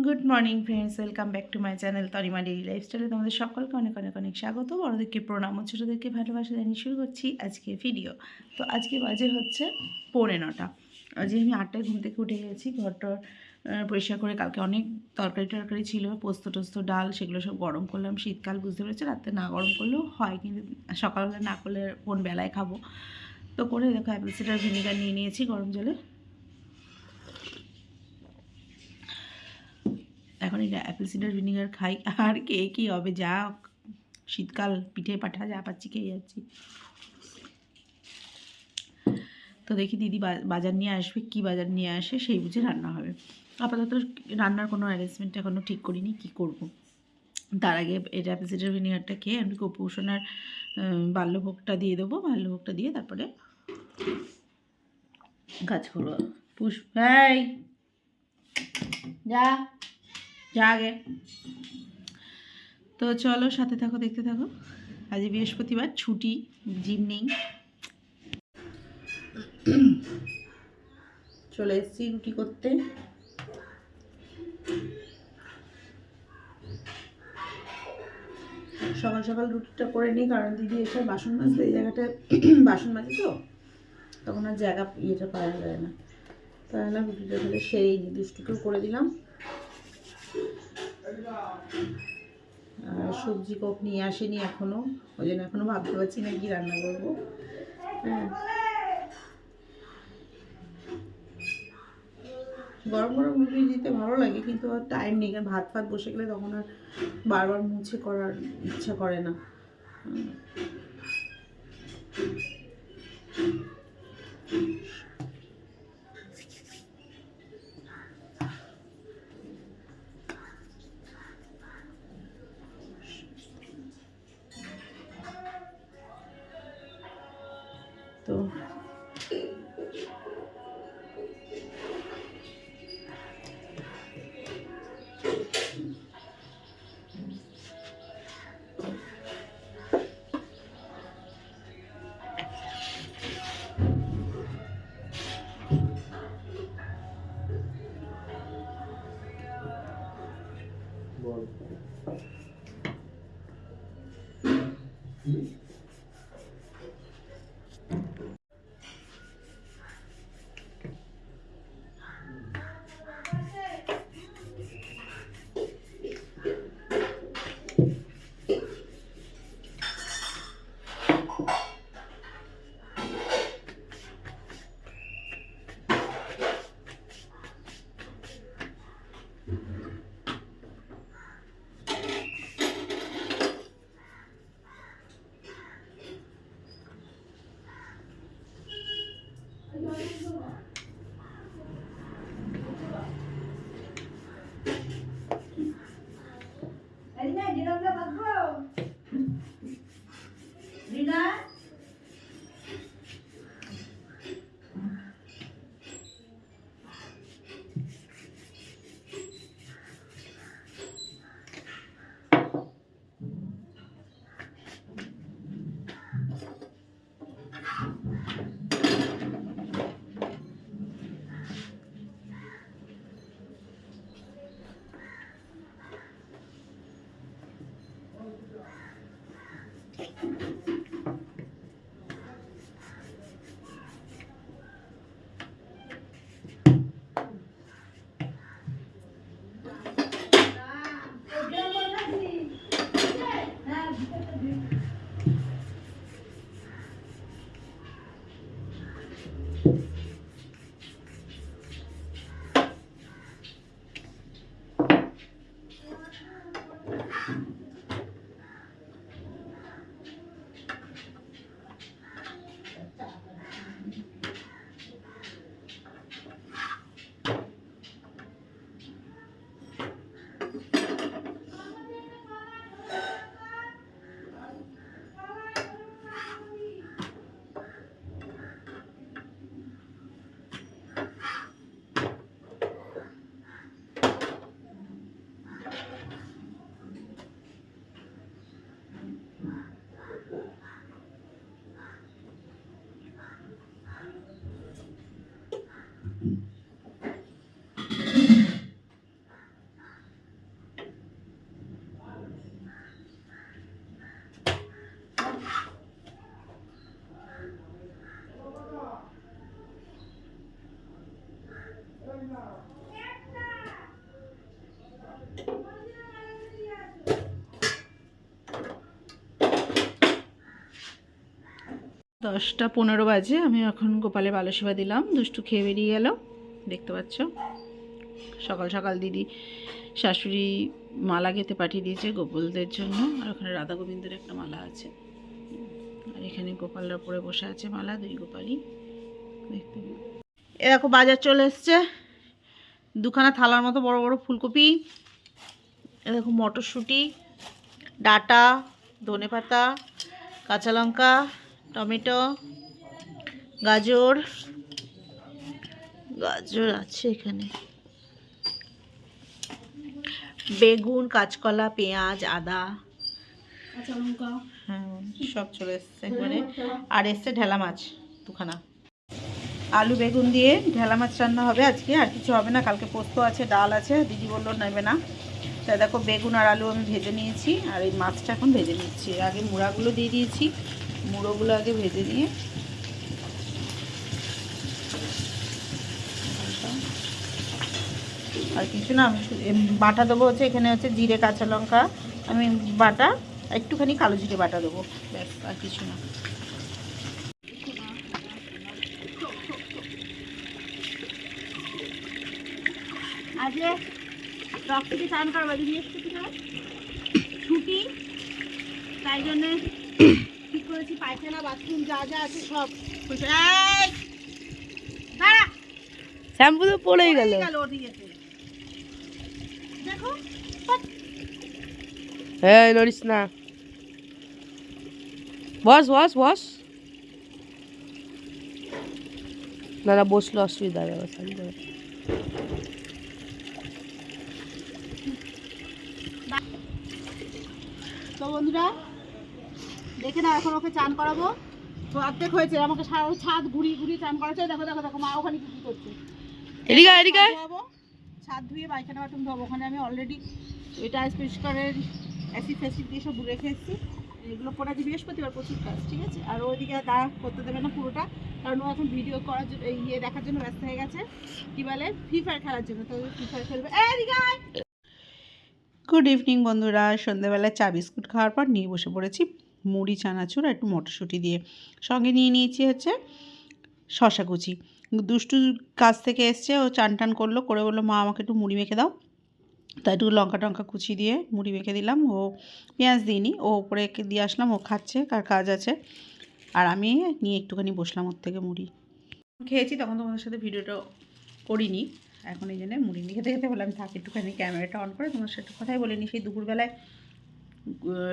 Good morning friends, welcome back to my channel Tanima daily লাইফস্টাইলে তোমাদের সকলকে অনেক অনেক অনেক স্বাগত। বড়োদেরকে প্রণাম ও ছোটোদেরকে ভালোবাসা জানিয়ে শুরু করছি আজকে ভিডিও। তো আজকে বাজে হচ্ছে 9:45। আজকে আমি 8টায় ঘুম থেকে উঠে গেছি, ঘরটা পরিষ্কার করে। কালকে অনেক তরকারি ছিল, পোস্ত টোস্ত ডাল, সেগুলো সব গরম করলাম। শীতকাল বুঝতে পেরেছি, রাতে না গরম করলেও হয়, কিন্তু সকালবেলা না করলে কোন বেলায় খাবো। তো করে দেখো অ্যাপেল সিডার ভিনিগার নিয়ে নিয়েছি গরম জলে। এখন এই অ্যাপেল সিডার ভিনিগার খাই, আর কে কী হবে, যা শীতকাল পিঠে পাঠা যা পাচ্ছি খেয়ে যাচ্ছি। তো দেখি দিদি বাজার নিয়ে আসবে, কি বাজার নিয়ে আসে সেই বুঝে রান্না হবে। আপাতত রান্নার কোনো অ্যারেঞ্জমেন্ট এখনও ঠিক করিনি, কি করব। তার আগে এটা অ্যাপেল সিডার ভিনিগারটা খেয়ে আমি গোপৌষণার বাল্যভোগটা দিয়ে দেবো। বাল্যভোগটা দিয়ে তারপরে কাজ করবো। ভাই যা যা আগে। তো চলো সাথে থাকো, দেখতে থাকো। আজ বৃহস্পতিবার, ছুটি, জিম নেই। চলে এসেছি রুটি করতে। সকাল সকাল রুটিটা করে নিই, কারণ দিদি এসে বাসন মাজতে, এই জায়গাটায় বাসন মাজি তো, তখন আর জায়গা ইয়েটা পাওয়া যায় না। তাহলে রুটিটা তাহলে সেরেই নিই, দুষ্টুকেও করে দিলাম। আর সবজি কোপ নিয়ে আসেনি এখনও, ওই জন্য এখনও ভাবতে পারছি না কি রান্না করবো। হ্যাঁ, গরম গরম রুটি দিতে ভালো লাগে, কিন্তু আর টাইম নেই, কারণ ভাত ফাত বসে গেলে তখন আর বারবার মুছে করার ইচ্ছা করে না। তো 10:15 বাজে। আমি এখন গোপালে বালসেবা দিলাম। দুষ্টু খেয়ে বেরিয়ে গেল, দেখতে পাচ্ছ। সকাল সকাল দিদি শাশুড়ি মালা গেঁথে পাঠিয়ে দিয়েছে গোপালদের জন্য। আর ওখানে রাধা গোবিন্দের একটা মালা আছে, আর এখানে গোপালরা পরে বসে আছে মালা, দুই গোপালই দেখতে। এরকম বাজার চলে এসছে, দুখানা থালার মতো বড় বড় ফুলকপি, এরকম মটরশুঁটি, ডাঁটা, ধনেপাতা, কাঁচা লঙ্কা, টমেটো, গাজর আছে এখানে, বেগুন, কাঁচকলা, পেঁয়াজ, আদা, কাঁচা লঙ্কা, হ্যাঁ সব চলে এসছে একবারে। আর এসছে ঢেলা মাছ দুখানা, আলু বেগুন দিয়ে ঢেলা মাছ রান্না হবে আজকে, আর কিছু হবে না। কালকে পোস্ত আছে, ডাল আছে, দিদি বললো নেবে না। তাই দেখো বেগুন আর আলু আমি ভেজে নিয়েছি, আর এই মাছটা এখন ভেজে নিচ্ছি। আগে মুড়াগুলো দিয়ে দিয়েছি, মুড়োগুলো আগে ভেজে নিয়ে আর কিছু না। আমি বাটা দেবো হচ্ছে, এখানে হচ্ছে জিরে কাঁচা লঙ্কা আমি বাটা, একটুখানি কালো জিরে বাটা দেবো, ব্যাস, আর কিছু না। আজকে রক্তকে চান করবো, ছুটি, তাই জন্যে ঠিক করেছি পায়খানা বাথরুম যা যা আছে সব শ্যাম্পু তো পড়েই গেল ওদিকে। দেখো এই লড়িস না, বস বস বস। না না, বসলে অসুবিধা হবে। তো বন্ধুরা দেখে না, এখন ওকে চান করাবো। তো অর্ধেক হয়েছে, আমাকে সারা ছাদ ঘুরিয়ে ঘুরিয়ে চান করাচ্ছে। দেখো দেখো দেখো মা ওখানে কি করছে। এদিকে এদিকে ছাদ ধুয়ে পায়খানা বাথরুম ধোবো। ওখানে আমি অলরেডি এটা পরিষ্কারের অ্যাসিড ফ্যাসিড দিয়ে সব রেখে এসেছি। এগুলো পরে আজ বৃহস্পতিবার, প্রচুর কাজ, ঠিক আছে। আর ওইদিকে দাঁড়া করতে দেবে না পুরোটা, কারণ ও এখন ভিডিও করার জন্য দেখার জন্য ব্যস্ত হয়ে গেছে, কি বলে ফ্রি ফায়ার খেলার জন্য। তো ফ্রি ফায়ার খেলবে। গুড ইভিনিং বন্ধুরা, সন্ধ্যেবেলায় চা বিস্কুট খাওয়ার পর নিয়ে বসে পড়েছি মুড়ি, চানাচুর আর একটু মটরশুঁটি দিয়ে। সঙ্গে নিয়ে নিয়েছি হচ্ছে শশা কুচি। দুষ্টু কাছ থেকে এসছে, ও চান টান করলো, করে বললো মা আমাকে একটু মুড়ি মেখে দাও। তাই একটু লঙ্কা টঙ্কা কুচি দিয়ে মুড়ি মেখে দিলাম। ও পেঁয়াজ দিইনি, ও ওপরে দিয়ে আসলাম, ও খাচ্ছে, কার কাজ আছে। আর আমি নিয়ে একটুখানি বসলাম ওর থেকে মুড়ি খেয়েছি। তখন তোমাদের সাথে ভিডিওটা করিনি, এখন এই জন্য মুড়ি নিয়ে খেতে খেতে বললাম থাক একটুখানি ক্যামেরাটা অন করে তোমার সাথে কথাই বলিনি। সেই দুপুরবেলায়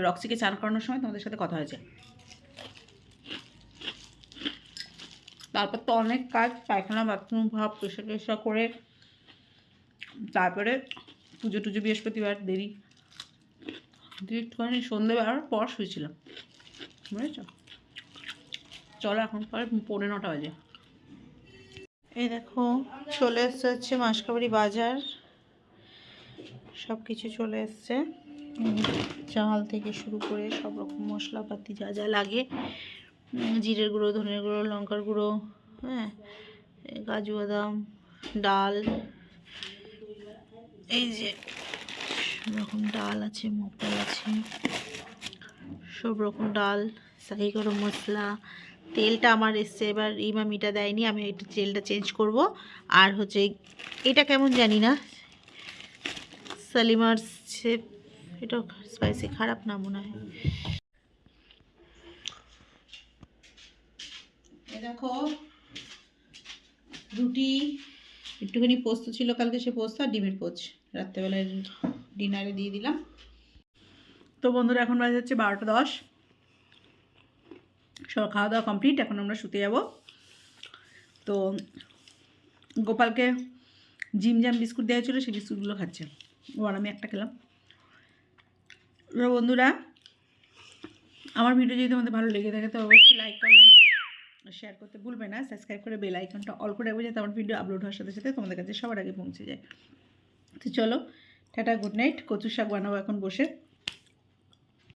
রক্সিকে চান করানোর সময় তোমাদের সাথে কথা হয়েছে। তারপর তো অনেক কাজ, পায়খানা বাথরুম ভাব পরিষ্কার করে, তারপরে পুজো টুজো, বৃহস্পতিবার দেরি, একটুখানি সন্ধ্যেবেলার পর শুয়েছিলাম, বুঝেছ। চলো এখন পরে 9:45 বাজে। এই দেখো চলে এসছে হচ্ছে মাসকাবাড়ি বাজার, সব কিছু চলে এসছে, চাল থেকে শুরু করে সব রকম মশলাপাতি যা যা লাগে, জিরের গুঁড়ো, ধনের গুঁড়ো, লঙ্কার গুঁড়ো, হ্যাঁ, কাজু বাদাম, ডাল, এই যে সব রকম ডাল আছে, মুগ ডাল আছে, সব রকম ডাল, শাহি গরম মশলা। তেলটা আমার এসছে এবার, ইমামিটা দেয়নি, আমি একটু তেলটা চেঞ্জ করব। আর হচ্ছে এটা কেমন জানি না, সালিমার শেপ, এটা স্পাইসি, খারাপ না মনে হয়। এ দেখো রুটি, একটুখানি পোস্ত ছিল কালকে, সে পোস্ত আর ডিমের পোচ রাত্রেবেলায় ডিনারে দিয়ে দিলাম। তো বন্ধুরা এখন বাজে হচ্ছে 12:10, সব খাওয়া দাওয়া কমপ্লিট, এখন আমরা শুতে যাব। তো গোপালকে জিম জাম বিস্কুট দেওয়া ছিল, সেই বিস্কুটগুলো খাচ্ছে ও, আর আমি একটা খেলাম। বন্ধুরা আমার ভিডিও যদি তোমাদের ভালো লেগে থাকে তো অবশ্যই লাইক কমেন্ট শেয়ার করতে ভুলবে না, সাবস্ক্রাইব করে বেল আইকনটা অল করে রাখবে, যাতে আমার ভিডিও আপলোড হওয়ার সাথে সাথে তোমাদের কাছে সবার আগে পৌঁছে যায়। তো চলো টাটা, গুড নাইট। কচু শাক বানাবো এখন বসে।